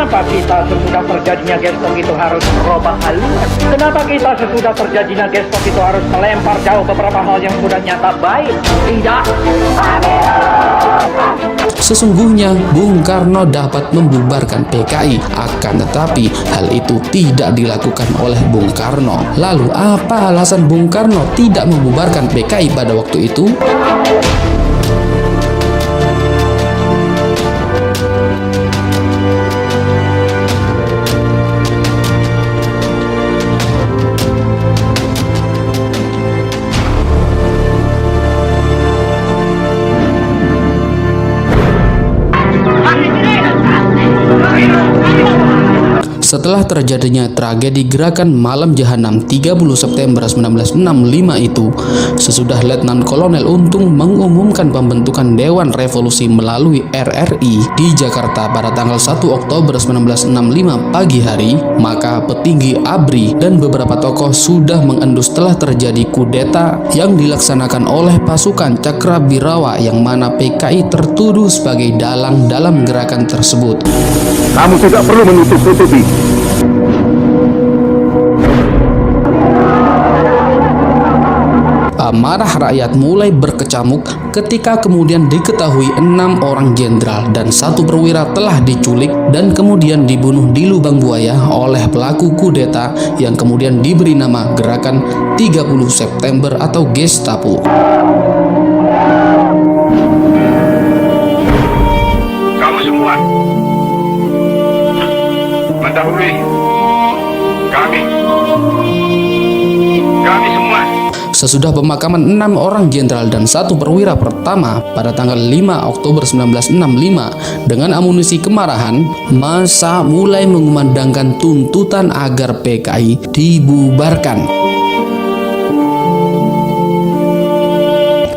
Kenapa kita sesudah terjadinya gestop itu harus merubah haluan? Kenapa kita sesudah terjadinya gestop itu harus melempar jauh beberapa hal yang sudah nyata baik? Tidak. Sesungguhnya Bung Karno dapat membubarkan PKI, akan tetapi hal itu tidak dilakukan oleh Bung Karno. Lalu apa alasan Bung Karno tidak membubarkan PKI pada waktu itu? Setelah terjadinya tragedi Gerakan Malam Jahanam 30 September 1965 itu, sesudah Letnan Kolonel Untung mengumumkan pembentukan Dewan Revolusi melalui RRI di Jakarta pada tanggal 1 Oktober 1965 pagi hari, maka petinggi ABRI dan beberapa tokoh sudah mengendus telah terjadi kudeta yang dilaksanakan oleh pasukan Cakrabirawa yang mana PKI tertuduh sebagai dalang dalam gerakan tersebut. Kamu tidak perlu menutup-tutupi. Amarah rakyat mulai berkecamuk ketika kemudian diketahui 6 orang jenderal dan 1 perwira telah diculik dan kemudian dibunuh di lubang buaya oleh pelaku kudeta yang kemudian diberi nama Gerakan 30 September atau Gestapo. Kamu semua mendahului kami semua. Sesudah pemakaman 6 orang jenderal dan 1 perwira pertama pada tanggal 5 Oktober 1965 dengan amunisi kemarahan, massa mulai mengumandangkan tuntutan agar PKI dibubarkan.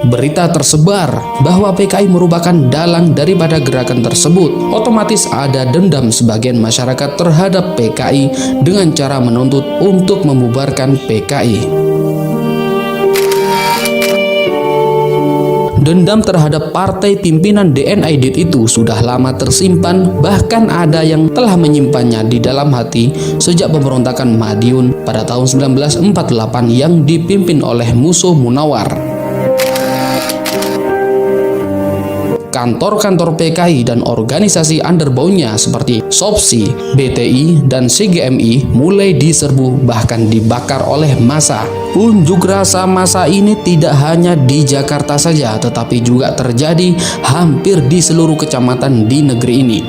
Berita tersebar bahwa PKI merupakan dalang daripada gerakan tersebut. Otomatis ada dendam sebagian masyarakat terhadap PKI dengan cara menuntut untuk membubarkan PKI. Dendam terhadap partai pimpinan DNID itu sudah lama tersimpan, bahkan ada yang telah menyimpannya di dalam hati sejak pemberontakan Madiun pada tahun 1948 yang dipimpin oleh Musuh Munawar. Kantor-kantor PKI dan organisasi underbownya seperti SOPSI, BTI, dan CGMI mulai diserbu bahkan dibakar oleh massa. Unjuk rasa massa ini tidak hanya di Jakarta saja, tetapi juga terjadi hampir di seluruh kecamatan di negeri ini.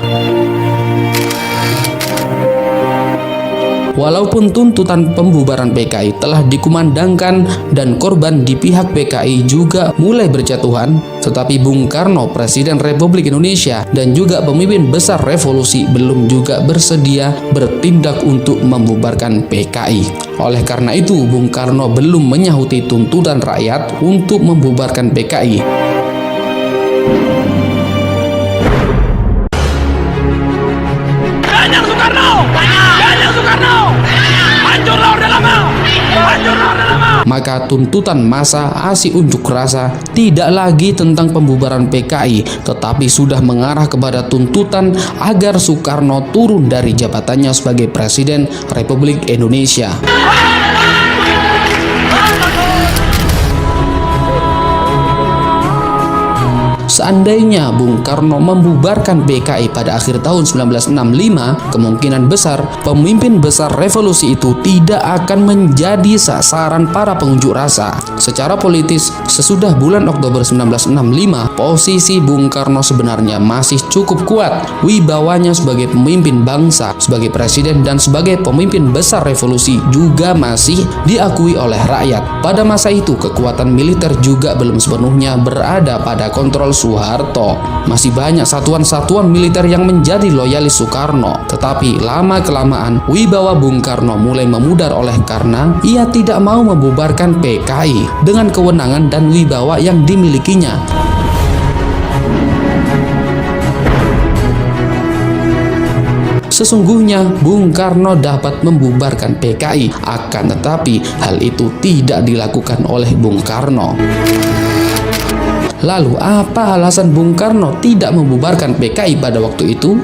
Walaupun tuntutan pembubaran PKI telah dikumandangkan dan korban di pihak PKI juga mulai berjatuhan, tetapi Bung Karno, Presiden Republik Indonesia, dan juga pemimpin besar revolusi belum juga bersedia bertindak untuk membubarkan PKI. Oleh karena itu, Bung Karno belum menyahuti tuntutan rakyat untuk membubarkan PKI. Maka tuntutan massa aksi unjuk rasa tidak lagi tentang pembubaran PKI, tetapi sudah mengarah kepada tuntutan agar Soekarno turun dari jabatannya sebagai Presiden Republik Indonesia. Seandainya Bung Karno membubarkan PKI pada akhir tahun 1965, kemungkinan besar pemimpin besar revolusi itu tidak akan menjadi sasaran para pengunjuk rasa. Secara politis, sesudah bulan Oktober 1965, posisi Bung Karno sebenarnya masih cukup kuat. Wibawanya sebagai pemimpin bangsa, sebagai presiden, dan sebagai pemimpin besar revolusi juga masih diakui oleh rakyat. Pada masa itu, kekuatan militer juga belum sepenuhnya berada pada kontrol Soeharto. Masih banyak satuan-satuan militer yang menjadi loyalis Soekarno. Tetapi lama-kelamaan wibawa Bung Karno mulai memudar oleh karena ia tidak mau membubarkan PKI dengan kewenangan dan wibawa yang dimilikinya. Sesungguhnya Bung Karno dapat membubarkan PKI, akan tetapi hal itu tidak dilakukan oleh Bung Karno. Lalu apa alasan Bung Karno tidak membubarkan PKI pada waktu itu?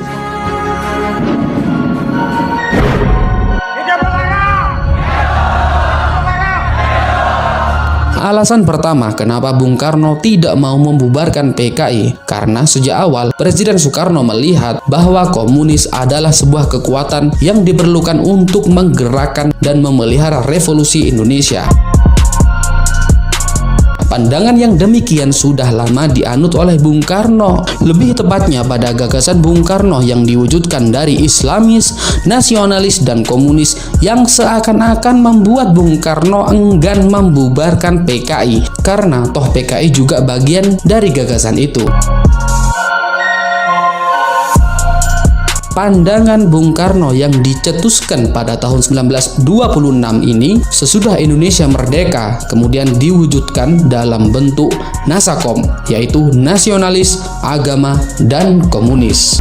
Alasan pertama kenapa Bung Karno tidak mau membubarkan PKI, karena sejak awal Presiden Soekarno melihat bahwa komunis adalah sebuah kekuatan yang diperlukan untuk menggerakkan dan memelihara revolusi Indonesia. Pandangan yang demikian sudah lama dianut oleh Bung Karno, lebih tepatnya pada gagasan Bung Karno yang diwujudkan dari Islamis, nasionalis, dan komunis yang seakan-akan membuat Bung Karno enggan membubarkan PKI, karena toh PKI juga bagian dari gagasan itu. Pandangan Bung Karno yang dicetuskan pada tahun 1926 ini sesudah Indonesia merdeka kemudian diwujudkan dalam bentuk Nasakom, yaitu nasionalis, agama, dan komunis.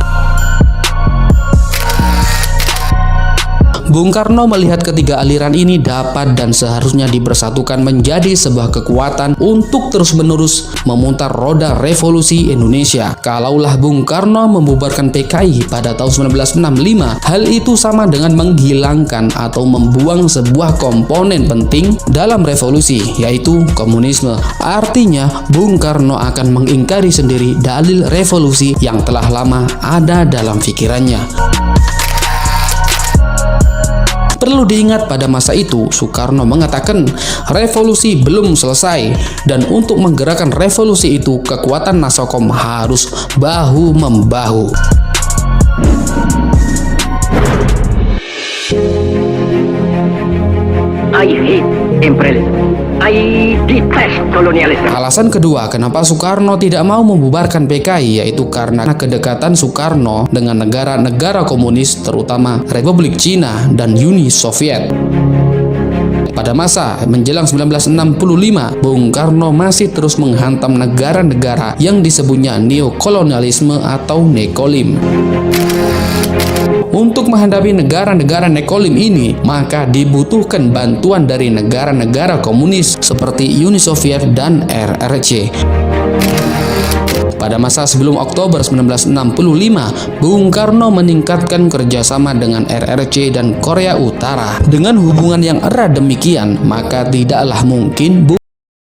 Bung Karno melihat ketiga aliran ini dapat dan seharusnya dipersatukan menjadi sebuah kekuatan untuk terus-menerus memutar roda revolusi Indonesia. Kalaulah Bung Karno membubarkan PKI pada tahun 1965, hal itu sama dengan menghilangkan atau membuang sebuah komponen penting dalam revolusi, yaitu komunisme. Artinya, Bung Karno akan mengingkari sendiri dalil revolusi yang telah lama ada dalam pikirannya. Perlu diingat pada masa itu, Soekarno mengatakan revolusi belum selesai dan untuk menggerakkan revolusi itu kekuatan Nasakom harus bahu-membahu. I hate imperialism. I detest colonialism. Alasan kedua kenapa Soekarno tidak mau membubarkan PKI yaitu karena kedekatan Soekarno dengan negara-negara komunis, terutama Republik Cina dan Uni Soviet. Pada masa menjelang 1965, Bung Karno masih terus menghantam negara-negara yang disebutnya neokolonialisme atau nekolim. Untuk menghadapi negara-negara nekolim ini, maka dibutuhkan bantuan dari negara-negara komunis seperti Uni Soviet dan RRC. Pada masa sebelum Oktober 1965, Bung Karno meningkatkan kerjasama dengan RRC dan Korea Utara. Dengan hubungan yang erat demikian, maka tidaklah mungkin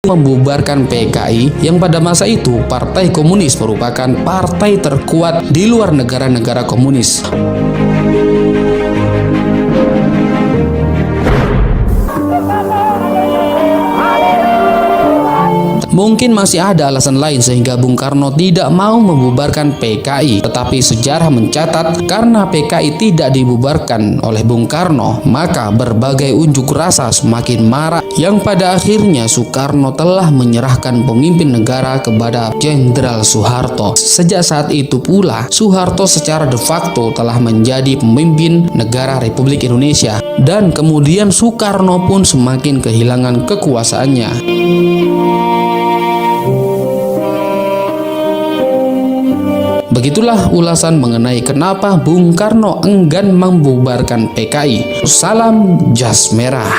membubarkan PKI yang pada masa itu Partai Komunis merupakan partai terkuat di luar negara-negara komunis. Mungkin masih ada alasan lain sehingga Bung Karno tidak mau membubarkan PKI, tetapi sejarah mencatat karena PKI tidak dibubarkan oleh Bung Karno, maka berbagai unjuk rasa semakin marak yang pada akhirnya Soekarno telah menyerahkan pemimpin negara kepada Jenderal Soeharto. Sejak saat itu pula Soeharto secara de facto telah menjadi pemimpin negara Republik Indonesia dan kemudian Soekarno pun semakin kehilangan kekuasaannya. Begitulah ulasan mengenai kenapa Bung Karno enggan membubarkan PKI. Salam jas merah.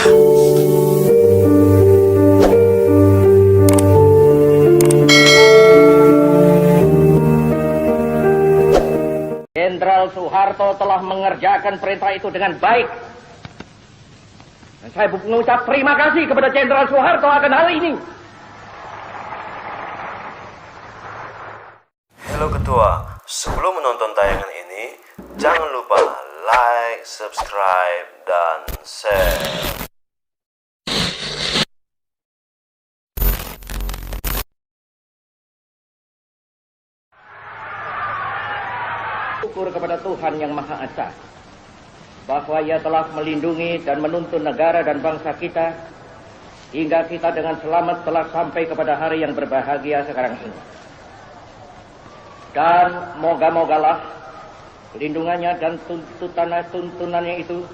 Jenderal Soeharto telah mengerjakan perintah itu dengan baik. Dan saya mengucap terima kasih kepada Jenderal Soeharto akan hal ini. Halo Ketua, sebelum menonton tayangan ini, jangan lupa like, subscribe, dan share. Syukur kepada Tuhan Yang Maha Esa, bahwa Ia telah melindungi dan menuntun negara dan bangsa kita, hingga kita dengan selamat telah sampai kepada hari yang berbahagia sekarang ini. Dan moga-mogalah lindungannya dan tuntunannya itu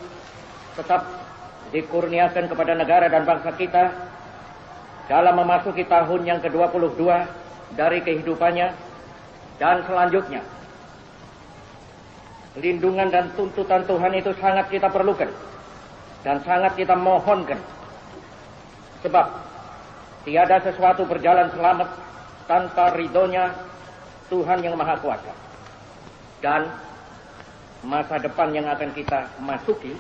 tetap dikurniakan kepada negara dan bangsa kita dalam memasuki tahun yang ke-22 dari kehidupannya dan selanjutnya. Lindungan dan tuntutan Tuhan itu sangat kita perlukan dan sangat kita mohonkan, sebab tiada sesuatu berjalan selamat tanpa ridhonya Tuhan Yang Maha Kuasa. Dan masa depan yang akan kita masuki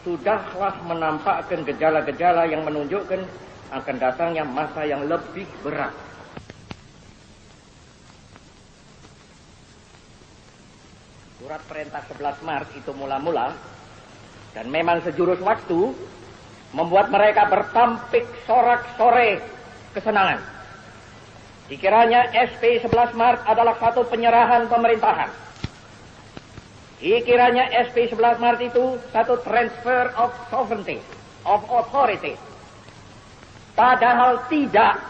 sudahlah menampakkan gejala-gejala yang menunjukkan akan datangnya masa yang lebih berat. Surat perintah 11 Maret itu mula-mula dan memang sejurus waktu membuat mereka bertampik sorak-sore kesenangan. Dikiranya SP 11 Maret adalah satu penyerahan pemerintahan. Dikiranya SP 11 Maret itu satu transfer of sovereignty, of authority. Padahal tidak.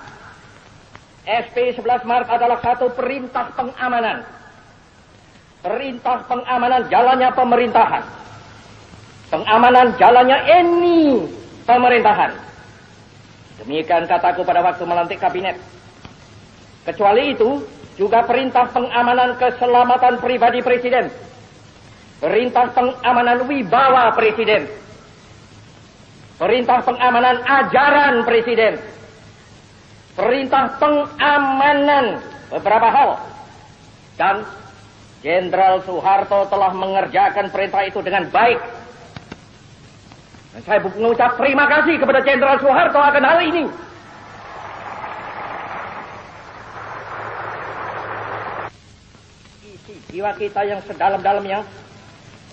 SP 11 Maret adalah satu perintah pengamanan. Perintah pengamanan jalannya pemerintahan. Pengamanan jalannya ini pemerintahan. Demikian kataku pada waktu melantik kabinet. Kecuali itu, juga perintah pengamanan keselamatan pribadi presiden. Perintah pengamanan wibawa presiden. Perintah pengamanan ajaran presiden. Perintah pengamanan beberapa hal. Dan Jenderal Soeharto telah mengerjakan perintah itu dengan baik. Dan saya mengucap terima kasih kepada Jenderal Soeharto akan hal ini. Isi jiwa kita yang sedalam-dalamnya,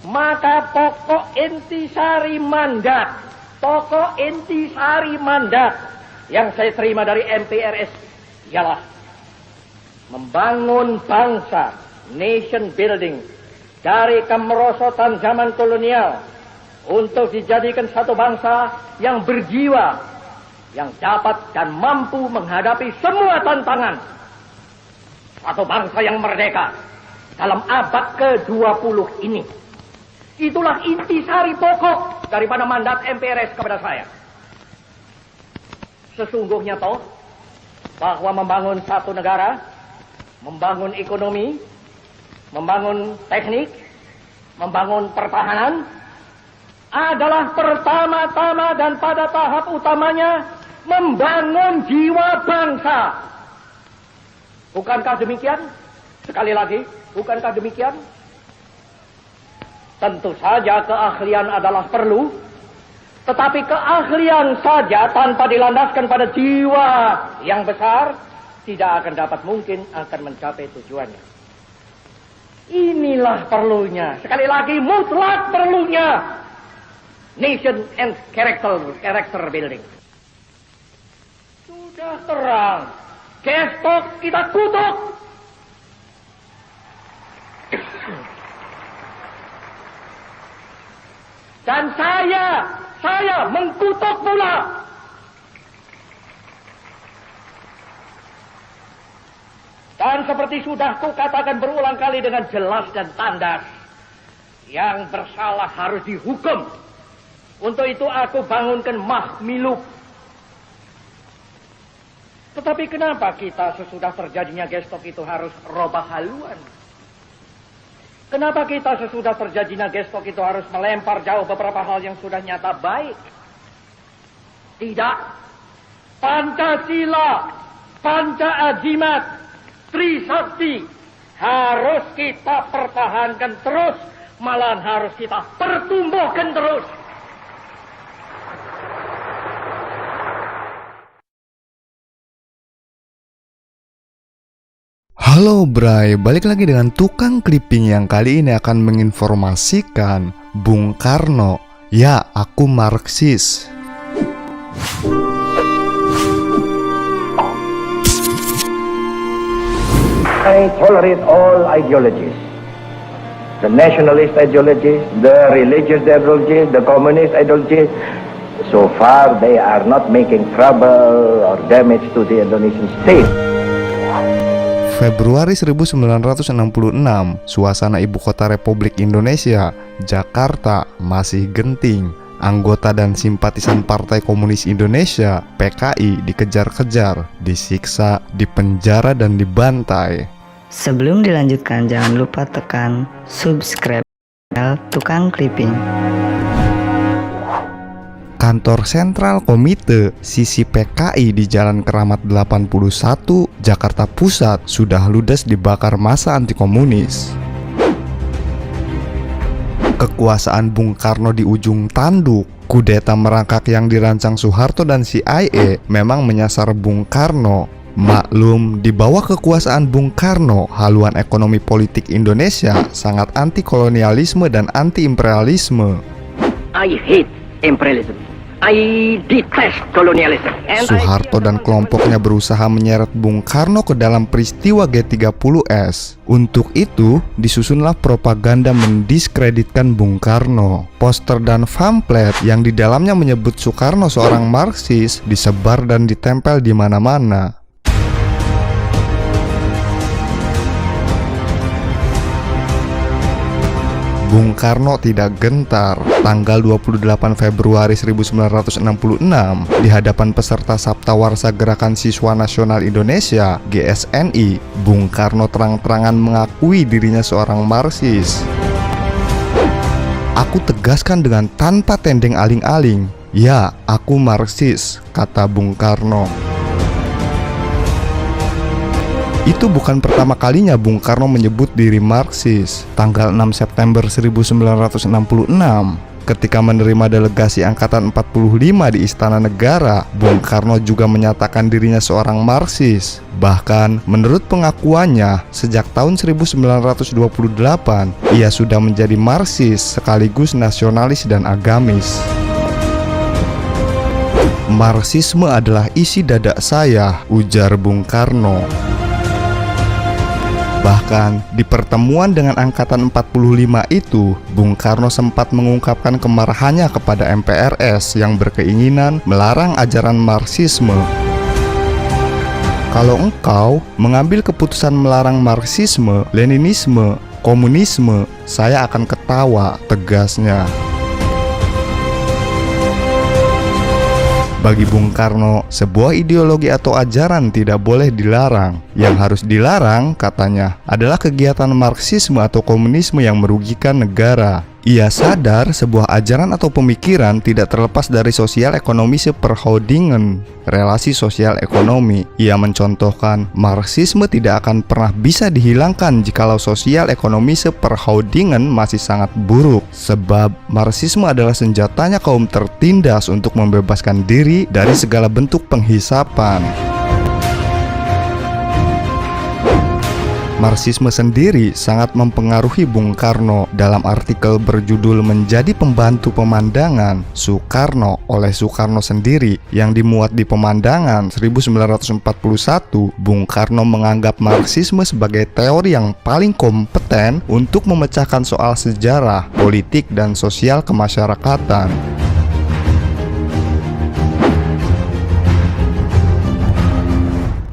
maka pokok intisari mandat, yang saya terima dari MPRS ialah membangun bangsa, nation building, dari kemerosotan zaman kolonial untuk dijadikan satu bangsa yang berjiwa, yang dapat dan mampu menghadapi semua tantangan. Satu bangsa yang merdeka dalam abad ke-20 ini. Itulah intisari pokok daripada mandat MPRS kepada saya. Sesungguhnya toh bahwa membangun satu negara, membangun ekonomi, membangun teknik, membangun pertahanan adalah pertama-tama dan pada tahap utamanya membangun jiwa bangsa. Bukankah demikian? Sekali lagi, bukankah demikian? Tentu saja keahlian adalah perlu, tetapi keahlian saja tanpa dilandaskan pada jiwa yang besar tidak akan dapat mungkin akan mencapai tujuannya. Inilah perlunya, sekali lagi mutlak perlunya nation and character building. Sudah terang, gestok kita kutuk. Dan saya mengkutuk pula. Dan seperti sudah kukatakan berulang kali dengan jelas dan tandas, yang bersalah harus dihukum. Untuk itu aku bangunkan Mahmiluk. Tetapi kenapa kita sesudah terjadinya gestok itu harus robah haluan? Kenapa kita sesudah terjadinya gestok itu harus melempar jauh beberapa hal yang sudah nyata baik? Tidak. Pancasila, Panca-Ajimat, Trisakti harus kita pertahankan terus, malahan harus kita pertumbuhkan terus. Halo Bray, balik lagi dengan tukang clipping yang kali ini akan menginformasikan Bung Karno. Ya, aku Marxis. I tolerate all ideologies. The nationalist ideologies, the religious ideologies, the communist ideologies. So far they are not making trouble or damage to the Indonesian state. Februari 1966, suasana ibu kota Republik Indonesia, Jakarta, masih genting. Anggota dan simpatisan Partai Komunis Indonesia, PKI, dikejar-kejar, disiksa, dipenjara, dan dibantai. Sebelum dilanjutkan, jangan lupa tekan subscribe channel Tukang Clipping. Kantor Sentral Komite sisi PKI di Jalan Keramat 81, Jakarta Pusat sudah ludes dibakar massa anti komunis. Kekuasaan Bung Karno di ujung tanduk. Kudeta merangkak yang dirancang Soeharto dan CIA memang menyasar Bung Karno. Maklum, di bawah kekuasaan Bung Karno, haluan ekonomi politik Indonesia sangat anti kolonialisme dan anti imperialisme. I hate imperialism. I detest colonialism. Soeharto dan kelompoknya berusaha menyeret Bung Karno ke dalam peristiwa G30S. Untuk itu, disusunlah propaganda mendiskreditkan Bung Karno. Poster dan pamflet yang di dalamnya menyebut Soekarno seorang Marxis disebar dan ditempel di mana-mana. Bung Karno tidak gentar. Tanggal 28 Februari 1966, di hadapan peserta Sabtawarsa Gerakan Siswa Nasional Indonesia (GSNI), Bung Karno terang-terangan mengakui dirinya seorang Marxis. "Aku tegaskan dengan tanpa tendeng aling-aling, ya, aku Marxis," kata Bung Karno. Itu bukan pertama kalinya Bung Karno menyebut diri Marxis. Tanggal 6 September 1966, ketika menerima delegasi Angkatan 45 di Istana Negara, Bung Karno juga menyatakan dirinya seorang Marxis. Bahkan, menurut pengakuannya, sejak tahun 1928, ia sudah menjadi Marxis sekaligus nasionalis dan agamis. "Marxisme adalah isi dada saya," ujar Bung Karno. Bahkan di pertemuan dengan Angkatan 45 itu, Bung Karno sempat mengungkapkan kemarahannya kepada MPRS yang berkeinginan melarang ajaran Marxisme. "Kalau engkau mengambil keputusan melarang Marxisme, Leninisme, komunisme, saya akan ketawa," tegasnya. Bagi Bung Karno, sebuah ideologi atau ajaran tidak boleh dilarang. Yang harus dilarang, katanya, adalah kegiatan Marxisme atau komunisme yang merugikan negara. Ia sadar sebuah ajaran atau pemikiran tidak terlepas dari sosial ekonomi seperhoudingen, relasi sosial ekonomi. Ia mencontohkan, Marxisme tidak akan pernah bisa dihilangkan jikalau sosial ekonomi seperhoudingen masih sangat buruk. Sebab Marxisme adalah senjatanya kaum tertindas untuk membebaskan diri dari segala bentuk penghisapan. Marxisme sendiri sangat mempengaruhi Bung Karno. Dalam artikel berjudul "Menjadi Pembantu Pemandangan Soekarno" oleh Soekarno sendiri yang dimuat di Pemandangan 1941, Bung Karno menganggap Marxisme sebagai teori yang paling kompeten untuk memecahkan soal sejarah, politik, dan sosial kemasyarakatan.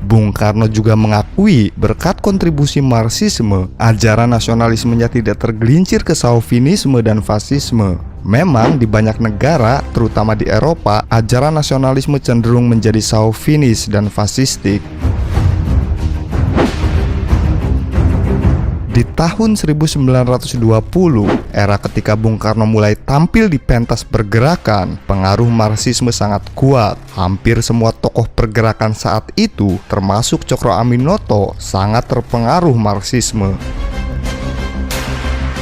Bung Karno juga mengakui berkat kontribusi Marxisme, ajaran nasionalismenya tidak tergelincir ke Chauvinisme dan fasisme. Memang di banyak negara, terutama di Eropa, ajaran nasionalisme cenderung menjadi chauvinis dan fasistik. Di tahun 1920, era ketika Bung Karno mulai tampil di pentas pergerakan, pengaruh Marxisme sangat kuat. Hampir semua tokoh pergerakan saat itu, termasuk Cokro Aminoto, sangat terpengaruh Marxisme.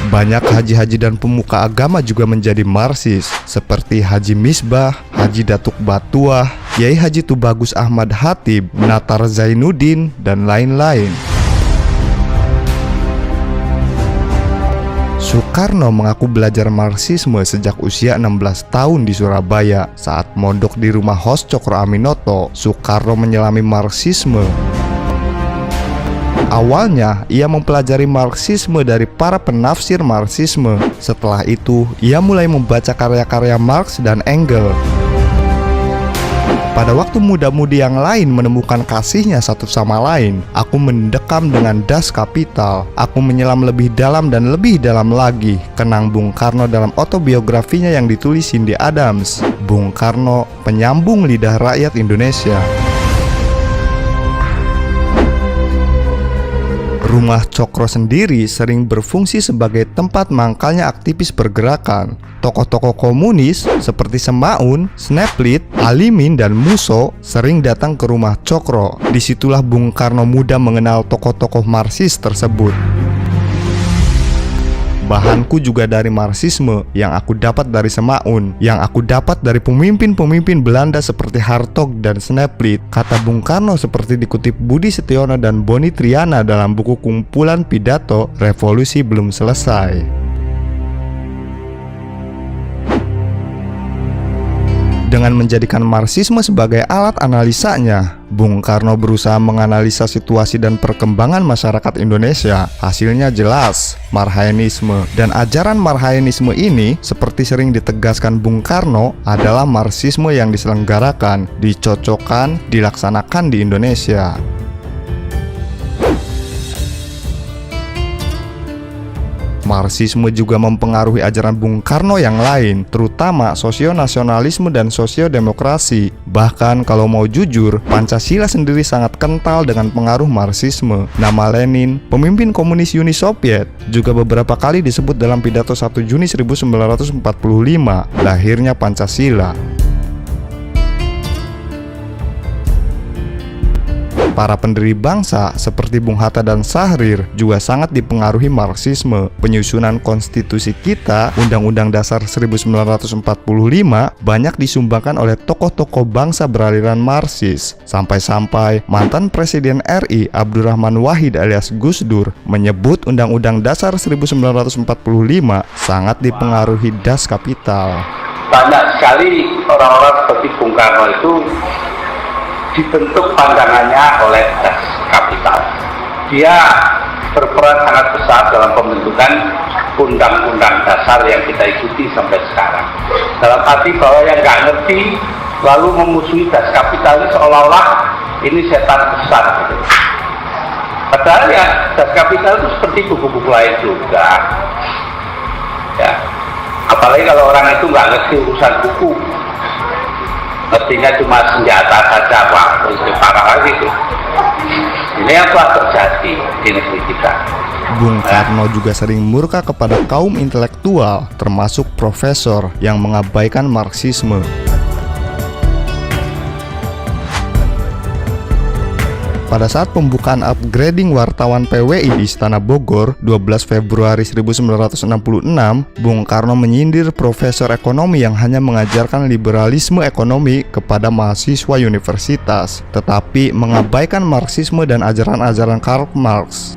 Banyak haji-haji dan pemuka agama juga menjadi Marxis, seperti Haji Misbah, Haji Datuk Batuah, Yai Haji Tubagus Ahmad Hatib, Natar Zainuddin, dan lain-lain. Soekarno mengaku belajar Marxisme sejak usia 16 tahun di Surabaya. Saat mondok di rumah host Cokro Aminoto, Soekarno menyelami Marxisme. Awalnya, ia mempelajari Marxisme dari para penafsir Marxisme. Setelah itu, ia mulai membaca karya-karya Marx dan Engels. Pada waktu muda-mudi yang lain menemukan kasihnya satu sama lain, aku mendekam dengan Das Kapital. Aku menyelam lebih dalam dan lebih dalam lagi, kenang Bung Karno dalam autobiografinya yang ditulis Cindy Adams. Bung Karno, penyambung lidah rakyat Indonesia. Rumah Cokro sendiri sering berfungsi sebagai tempat mangkalnya aktivis pergerakan. Tokoh-tokoh komunis seperti Semaun, Snaplit, Alimin, dan Musso sering datang ke rumah Cokro. Disitulah Bung Karno muda mengenal tokoh-tokoh Marxis tersebut. Bahanku juga dari Marxisme yang aku dapat dari Semaun, yang aku dapat dari pemimpin-pemimpin Belanda seperti Hartog dan Snaplit, kata Bung Karno seperti dikutip Budi Setiono dan Boni Triana dalam buku kumpulan pidato Revolusi Belum Selesai. Dengan menjadikan Marxisme sebagai alat analisanya, Bung Karno berusaha menganalisa situasi dan perkembangan masyarakat Indonesia. Hasilnya jelas, Marhaenisme. Dan ajaran Marhaenisme ini, seperti sering ditegaskan Bung Karno, adalah Marxisme yang diselenggarakan, dicocokkan, dilaksanakan di Indonesia. Marxisme juga mempengaruhi ajaran Bung Karno yang lain, terutama sosionasionalisme dan sosiodemokrasi. Bahkan kalau mau jujur, Pancasila sendiri sangat kental dengan pengaruh Marxisme. Nama Lenin, pemimpin komunis Uni Soviet, juga beberapa kali disebut dalam pidato 1 Juni 1945, lahirnya Pancasila. Para pendiri bangsa seperti Bung Hatta dan Syahrir juga sangat dipengaruhi Marxisme. Penyusunan konstitusi kita, Undang-Undang Dasar 1945, banyak disumbangkan oleh tokoh-tokoh bangsa beraliran Marxis. Sampai-sampai mantan Presiden RI Abdurrahman Wahid alias Gus Dur menyebut Undang-Undang Dasar 1945 sangat dipengaruhi Das Kapital. Banyak sekali orang-orang seperti Bung Karno itu dibentuk pandangannya oleh Das Kapital. Dia berperan sangat besar dalam pembentukan undang-undang dasar yang kita ikuti sampai sekarang. Dalam arti bahwa yang nggak ngerti lalu memusuhi Das Kapital ini seolah-olah ini setan besar gitu. Padahal ya Das Kapital itu seperti buku-buku lain juga. Ya, apalagi kalau orang itu nggak ngerti urusan buku, artinya cuma senjata saja, Pak, itu parah lagi itu. Ini yang telah terjadi di negeri kita. Bung Karno juga sering murka kepada kaum intelektual, termasuk profesor yang mengabaikan Marxisme. Pada saat pembukaan upgrading wartawan PWI di Istana Bogor 12 Februari 1966, Bung Karno menyindir profesor ekonomi yang hanya mengajarkan liberalisme ekonomi kepada mahasiswa universitas, tetapi mengabaikan Marxisme dan ajaran-ajaran Karl Marx.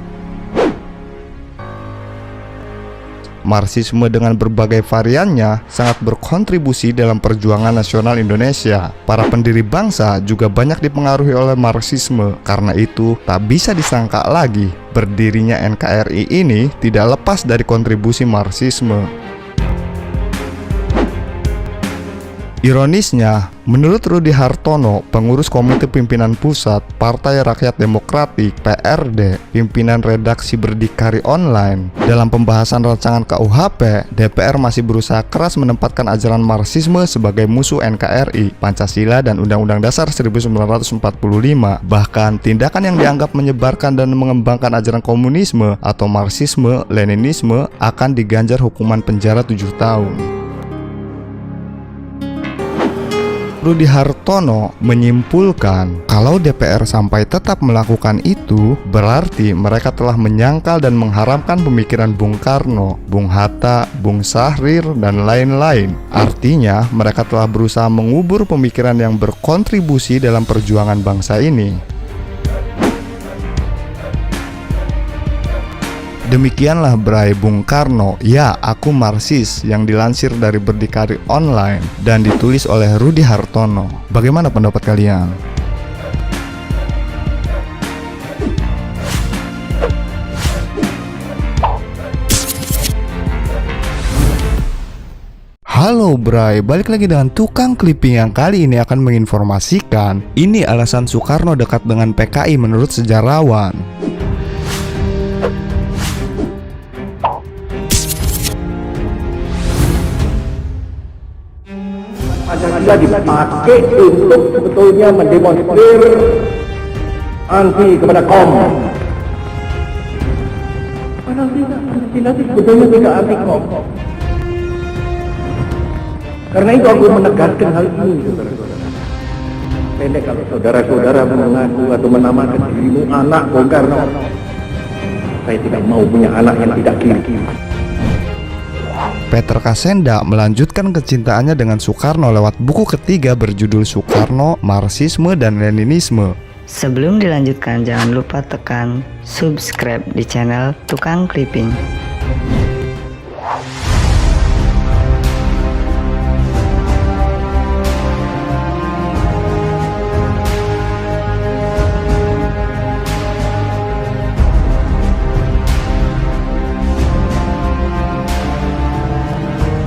Marxisme dengan berbagai variannya sangat berkontribusi dalam perjuangan nasional Indonesia. Para pendiri bangsa juga banyak dipengaruhi oleh Marxisme. Karena itu, tak bisa disangka lagi berdirinya NKRI ini tidak lepas dari kontribusi Marxisme. Ironisnya, menurut Rudi Hartono, pengurus Komite Pimpinan Pusat Partai Rakyat Demokratik (PRD), pimpinan redaksi Berdikari Online, dalam pembahasan rancangan KUHP, DPR masih berusaha keras menempatkan ajaran Marxisme sebagai musuh NKRI, Pancasila, dan Undang-Undang Dasar 1945. Bahkan, tindakan yang dianggap menyebarkan dan mengembangkan ajaran komunisme atau Marxisme, Leninisme akan diganjar hukuman penjara 7 tahun. Rudi Hartono menyimpulkan kalau DPR sampai tetap melakukan itu berarti mereka telah menyangkal dan mengharamkan pemikiran Bung Karno, Bung Hatta, Bung Syahrir, dan lain-lain. Artinya mereka telah berusaha mengubur pemikiran yang berkontribusi dalam perjuangan bangsa ini. Demikianlah berai Bung Karno, ya aku Marxis, yang dilansir dari Berdikari Online dan ditulis oleh Rudi Hartono. Bagaimana pendapat kalian? Halo Bray, balik lagi dengan tukang clipping yang kali ini akan menginformasikan ini alasan Soekarno dekat dengan PKI menurut sejarawan. Pancasila dipakai untuk sebetulnya mendemonstrir anti kepada kaum. Padahal tidak, Pancasila sebetulnya tidak anti kaum. Karena itu aku menegaskan hal ini, saudara-saudara. Pendek kalau saudara-saudara mengaku atau menamakan dirimu anak Bung Karno. Saya tidak mau punya anak yang tidak kiri. Peter Kasenda melanjutkan kecintaannya dengan Soekarno lewat buku ketiga berjudul Soekarno, Marxisme dan Leninisme. Sebelum dilanjutkan, jangan lupa tekan subscribe di channel Tukang Clipping.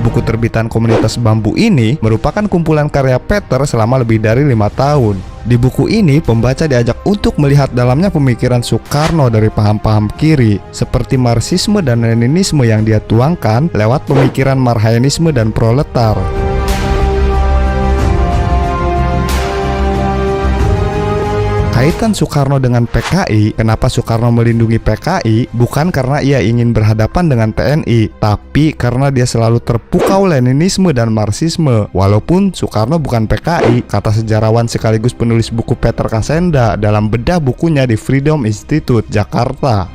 Buku terbitan komunitas Bambu ini merupakan kumpulan karya Peter selama lebih dari 5 tahun. Di buku ini, pembaca diajak untuk melihat dalamnya pemikiran Soekarno dari paham-paham kiri, seperti Marxisme dan Leninisme yang dia tuangkan lewat pemikiran Marxisme dan proletar. Kaitan Soekarno dengan PKI, kenapa Soekarno melindungi PKI? Bukan karena ia ingin berhadapan dengan TNI, tapi karena dia selalu terpukau Leninisme dan Marxisme. Walaupun Soekarno bukan PKI, kata sejarawan sekaligus penulis buku Peter Kasenda dalam bedah bukunya di Freedom Institute, Jakarta.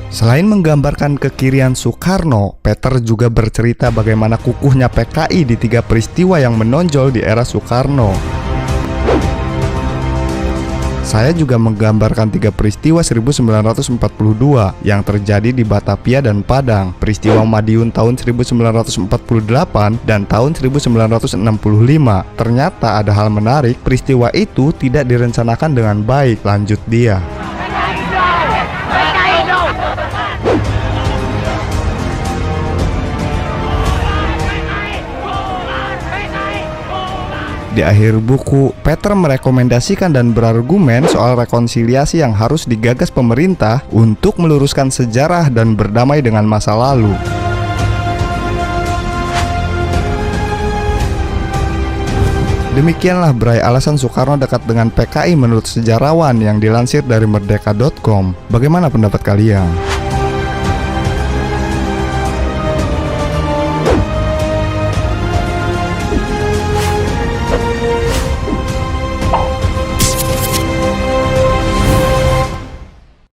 Selain menggambarkan kekirian Soekarno, Peter juga bercerita bagaimana kukuhnya PKI di 3 peristiwa yang menonjol di era Soekarno. Saya juga menggambarkan 3 peristiwa 1942 yang terjadi di Batavia dan Padang, peristiwa Madiun tahun 1948 dan tahun 1965. Ternyata ada hal menarik, peristiwa itu tidak direncanakan dengan baik, lanjut dia. Di akhir buku, Peter merekomendasikan dan berargumen soal rekonsiliasi yang harus digagas pemerintah untuk meluruskan sejarah dan berdamai dengan masa lalu. Demikianlah berai alasan Soekarno dekat dengan PKI menurut sejarawan yang dilansir dari merdeka.com. Bagaimana pendapat kalian?